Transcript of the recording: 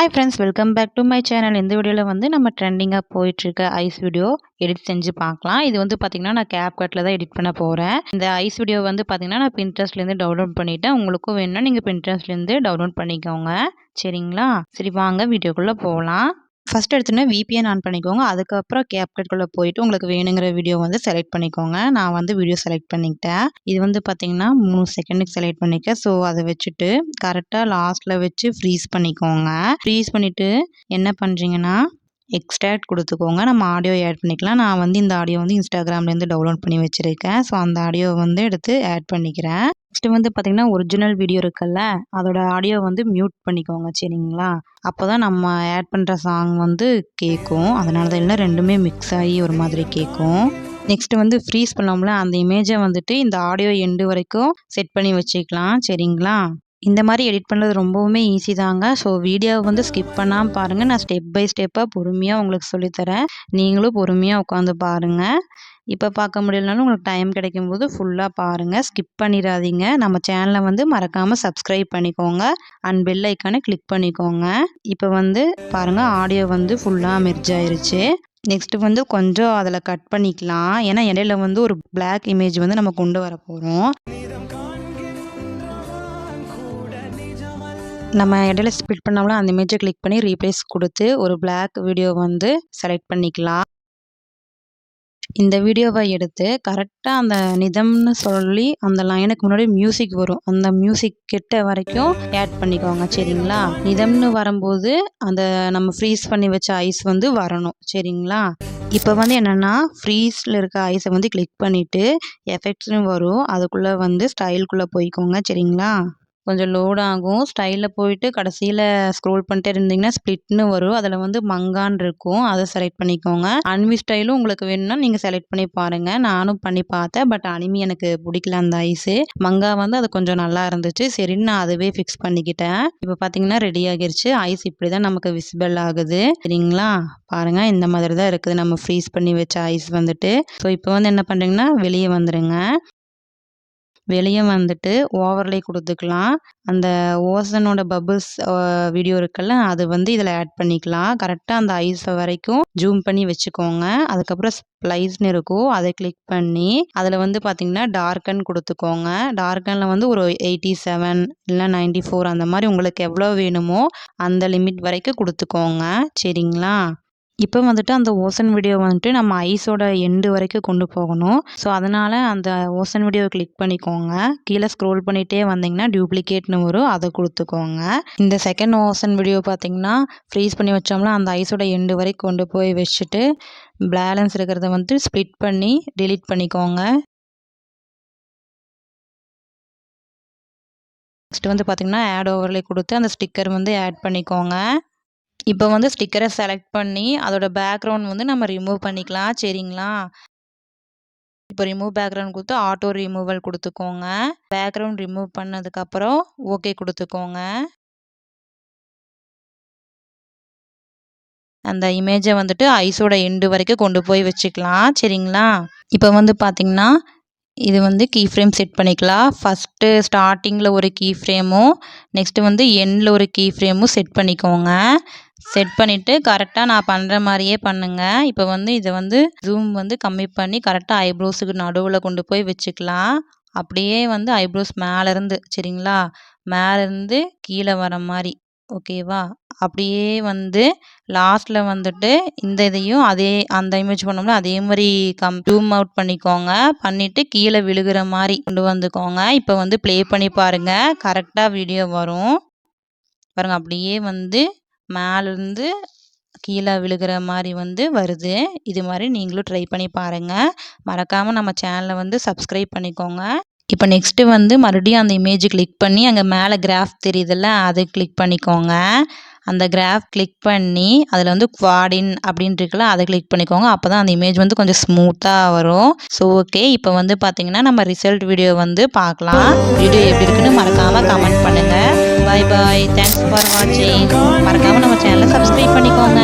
Hi friends, welcome back to my channel. இந்த வீடியோவில் வந்து நம்ம ட்ரெண்டிங்காக போயிட்டுருக்க ஐஸ் வீடியோ எடிட் செஞ்சு பார்க்கலாம். இது வந்து பார்த்திங்கன்னா நான் CapCutல தான் எடிட் பண்ண போகிறேன். இந்த ஐஸ் வீடியோ வந்து பார்த்திங்கன்னா நான் Pinterestலேருந்து டவுன்லோட் பண்ணிவிட்டேன். உங்களுக்கும் வேணும்னா நீங்கள் Pinterestலேருந்து டவுன்லோட் பண்ணிக்கோங்க. சரிங்களா? சரி வாங்க வீடியோக்குள்ளே போகலாம். ஃபஸ்ட் எடுத்தோன்னே VPN ஆன் பண்ணிக்கோங்க. அதுக்கப்புறம் CapCutக்குள்ளே போயிட்டு உங்களுக்கு வேணுங்கிற வீடியோ வந்து செலக்ட் பண்ணிக்கோங்க. நான் வந்து வீடியோ செலக்ட் பண்ணிக்கிட்டேன். இது வந்து பார்த்திங்கன்னா 3 செகண்டுக்கு செலக்ட் பண்ணிக்க. ஸோ அதை வச்சுட்டு கரெக்டாக லாஸ்ட்டில் வச்சு ஃப்ரீஸ் பண்ணிக்கோங்க. ஃப்ரீஸ் பண்ணிவிட்டு என்ன பண்ணுறீங்கன்னா எக்ஸ்ட்ராக்ட் கொடுத்துக்கோங்க. நம்ம ஆடியோ ஆட் பண்ணிக்கலாம். நான் வந்து இந்த ஆடியோ வந்து Instagramலேருந்து டவுன்லோட் பண்ணி வச்சுருக்கேன். ஸோ அந்த ஆடியோ வந்து எடுத்து ஆட் பண்ணிக்கிறேன். நெக்ஸ்ட்டு வந்து பார்த்திங்கன்னா ஒரிஜினல் வீடியோ இருக்குல்ல, அதோட ஆடியோ வந்து மியூட் பண்ணிக்கோங்க. சரிங்களா? அப்போ தான் நம்ம ஆட் பண்ணுற சாங் வந்து கேட்கும். அதனால தான், இல்லைனா ரெண்டுமே மிக்ஸ் ஆகி ஒரு மாதிரி கேட்கும். நெக்ஸ்ட்டு வந்து ஃப்ரீஸ் பண்ணோம்ல, அந்த இமேஜை வந்துட்டு இந்த ஆடியோ எண்டு வரைக்கும் செட் பண்ணி வச்சுக்கலாம். சரிங்களா? இந்த மாதிரி எடிட் பண்ணுறது ரொம்பவுமே ஈஸி தாங்க. ஸோ வீடியோவை வந்து ஸ்கிப் பண்ணாமல் பாருங்கள். நான் ஸ்டெப் பை ஸ்டெப்பாக பொறுமையாக உங்களுக்கு சொல்லித்தரேன். நீங்களும் பொறுமையாக உட்காந்து பாருங்கள். இப்போ பார்க்க முடியலனாலும் உங்களுக்கு டைம் கிடைக்கும்போது ஃபுல்லாக பாருங்கள். ஸ்கிப் பண்ணிடாதீங்க. நம்ம சேனலை வந்து மறக்காமல் சப்ஸ்கிரைப் பண்ணிக்கோங்க. அண்ட் பெல் ஐக்கானை கிளிக் பண்ணிக்கோங்க. இப்போ வந்து பாருங்கள், ஆடியோ வந்து ஃபுல்லாக மெர்ஜ் ஆயிருச்சு. நெக்ஸ்ட்டு வந்து கொஞ்சம் அதில் கட் பண்ணிக்கலாம். ஏன்னா இடையில வந்து ஒரு பிளாக் இமேஜ் வந்து நம்ம கொண்டு வர போகிறோம். நம்ம இடையில ஸ்ப்ளிட் பண்ணாமலாம் அந்த இமேஜை கிளிக் பண்ணி ரீப்ளேஸ் கொடுத்து ஒரு பிளாக் வீடியோ வந்து செலக்ட் பண்ணிக்கலாம். இந்த வீடியோவை எடுத்து கரெக்டாக அந்த நிதம்னு சொல்லி அந்த லைனுக்கு முன்னாடி மியூசிக் வரும். அந்த மியூசிக் கிட்ட வரைக்கும் ஆட் பண்ணிக்கோங்க. சரிங்களா? நிதம்னு வரும்போது அந்த நம்ம ஃப்ரீஸ் பண்ணி வச்ச ஐஸ் வந்து வரணும். சரிங்களா? இப்போ வந்து என்னென்னா ஃப்ரீஸில் இருக்க ஐஸை வந்து கிளிக் பண்ணிவிட்டு எஃபெக்ட்ஸ்னு வரும். அதுக்குள்ளே வந்து ஸ்டைலுக்குள்ளே போய்க்கோங்க. சரிங்களா? கொஞ்சம் லோட் ஆகும். ஸ்டைலில் போயிட்டு கடைசியில் ஸ்க்ரோல் பண்ணிட்டே இருந்தீங்கன்னா ஸ்ப்ளிட்னு வரும். அதில் வந்து மங்கான் இருக்கும். அதை செலக்ட் பண்ணிக்கோங்க. அனிமி ஸ்டைலும் உங்களுக்கு வேணும்னா நீங்கள் செலக்ட் பண்ணி பாருங்கள். நானும் பண்ணி பார்த்தேன். பட் அனிமி எனக்கு பிடிக்கல அந்த ஐஸு. மங்கா வந்து அது கொஞ்சம் நல்லா இருந்துச்சு. சரின்னு நான் அதுவே ஃபிக்ஸ் பண்ணிக்கிட்டேன். இப்போ பார்த்தீங்கன்னா ரெடி ஆகிருச்சு. ஐஸ் இப்படி தான் நமக்கு விசிபிள் ஆகுது. சரிங்களா? பாருங்கள், இந்த மாதிரி தான் இருக்குது நம்ம ஃப்ரீஸ் பண்ணி வச்ச ஐஸ் வந்துட்டு. ஸோ இப்போ வந்து என்ன பண்ணுறீங்கன்னா வெளியே வந்துடுங்க. வெளியே வந்துட்டு ஓவர்லே கொடுத்துக்கலாம். அந்த ஓசனோட பபிள்ஸ் வீடியோ இருக்குல்ல, அது வந்து இதில் ஆட் பண்ணிக்கலாம். கரெக்டாக அந்த ஐஸை வரைக்கும் ஜூம் பண்ணி வச்சுக்கோங்க. அதுக்கப்புறம் ஸ்ப்ளைஸ்னு இருக்கும். அதை கிளிக் பண்ணி அதில் வந்து பார்த்திங்கன்னா டார்க்கன் கொடுத்துக்கோங்க. டார்க்கனில் வந்து ஒரு 87 இல்லை 94 அந்த மாதிரி உங்களுக்கு எவ்வளோ வேணுமோ அந்த லிமிட் வரைக்கும் கொடுத்துக்கோங்க. சரிங்களா? இப்போ வந்துட்டு அந்த ஓசன் வீடியோ வந்துட்டு நம்ம ஐஸோட எண்டு வரைக்கும் கொண்டு போகணும். ஸோ அதனால் அந்த ஓசன் வீடியோவை கிளிக் பண்ணிக்கோங்க. கீழே ஸ்க்ரோல் பண்ணிகிட்டே வந்தீங்கன்னா டூப்ளிகேட்னு வரும். அதை கொடுத்துக்கோங்க. இந்த செகண்ட் ஓசன் வீடியோ பார்த்திங்கன்னா ஃப்ரீஸ் பண்ணி வச்சோம்னா அந்த ஐஸோட எண்டு வரைக்கும் கொண்டு போய் வச்சுட்டு பேலன்ஸ் இருக்கிறத வந்து ஸ்ப்ளிட் பண்ணி டெலீட் பண்ணிக்கோங்க. நெக்ஸ்ட் வந்து பார்த்திங்கன்னா ஆட் ஓவர்லே கொடுத்து அந்த ஸ்டிக்கர் வந்து ஆட் பண்ணிக்கோங்க. இப்போ வந்து ஸ்டிக்கரை செலக்ட் பண்ணி அதோட பேக்ரவுண்ட் வந்து நம்ம ரிமூவ் பண்ணிக்கலாம். சரிங்களா? இப்போ ரிமூவ் பேக்ரவுண்ட் கொடுத்து ஆட்டோ ரிமூவல் கொடுத்துக்கோங்க. பேக்ரவுண்ட் ரிமூவ் பண்ணதுக்கப்புறம் ஓகே கொடுத்துக்கோங்க. அந்த இமேஜை வந்துட்டு ஐஸோட எண்டு வரைக்கும் கொண்டு போய் வச்சுக்கலாம். சரிங்களா? இப்போ வந்து பார்த்திங்கன்னா இது வந்து கீ ஃப்ரேம் செட் பண்ணிக்கலாம். ஃபஸ்ட்டு ஸ்டார்டிங்கில் ஒரு கீ ஃப்ரேமும் நெக்ஸ்ட்டு வந்து எண்டில் ஒரு கீ ஃப்ரேமும் செட் பண்ணிக்கோங்க. செட் பண்ணிவிட்டு கரெக்டாக நான் பண்ணுற மாதிரியே பண்ணுங்கள். இப்போ வந்து இதை வந்து ஜூம் வந்து கம்மி பண்ணி கரெக்டாக ஐப்ரோஸுக்கு நடுவில் கொண்டு போய் வச்சுக்கலாம். அப்படியே வந்து ஐப்ரோஸ் மேலேருந்து, சரிங்களா, மேலேருந்து கீழே வர மாதிரி. ஓகேவா? அப்படியே வந்து லாஸ்ட்டில் வந்துட்டு இந்த இதையும் அதே அந்த இமேஜ் பண்ணோம்ல அதே மாதிரி ஜூம் அவுட் பண்ணிக்கோங்க. பண்ணிவிட்டு கீழே விழுகிற மாதிரி கொண்டு வந்துக்கோங்க. இப்போ வந்து ப்ளே பண்ணி பாருங்கள். கரெக்டாக வீடியோ வரும் பாருங்கள். அப்படியே வந்து மேலேருந்து கீழே விழுகிற மாதிரி வந்து வருது. இது மாதிரி நீங்களும் ட்ரை பண்ணி பாருங்கள். மறக்காமல் நம்ம சேனலை வந்து சப்ஸ்கிரைப் பண்ணிக்கோங்க. இப்போ நெக்ஸ்ட்டு வந்து மறுபடியும் அந்த இமேஜ் கிளிக் பண்ணி அங்கே மேலே கிராஃப் தெரியுதுல்ல, அதை கிளிக் பண்ணிக்கோங்க. அந்த கிராஃப் கிளிக் பண்ணி அதில் வந்து குவாடின் அப்படின்னு இருக்குல்ல, அதை கிளிக் பண்ணிக்கோங்க. அப்போ தான் அந்த இமேஜ் வந்து கொஞ்சம் ஸ்மூத்தாக வரும். ஸோ ஓகே, இப்போ வந்து பார்த்திங்கன்னா நம்ம ரிசல்ட் வீடியோ வந்து பார்க்கலாம். வீடியோ எப்படி இருக்குன்னு மறக்காமல் கமெண்ட் பண்ணுங்கள். பாய் பாய். தேங்க்ஸ் ஃபார் வாட்சிங். மறக்காமல் நம்ம சேனலை சப்ஸ்கிரைப் பண்ணிக்கோங்க.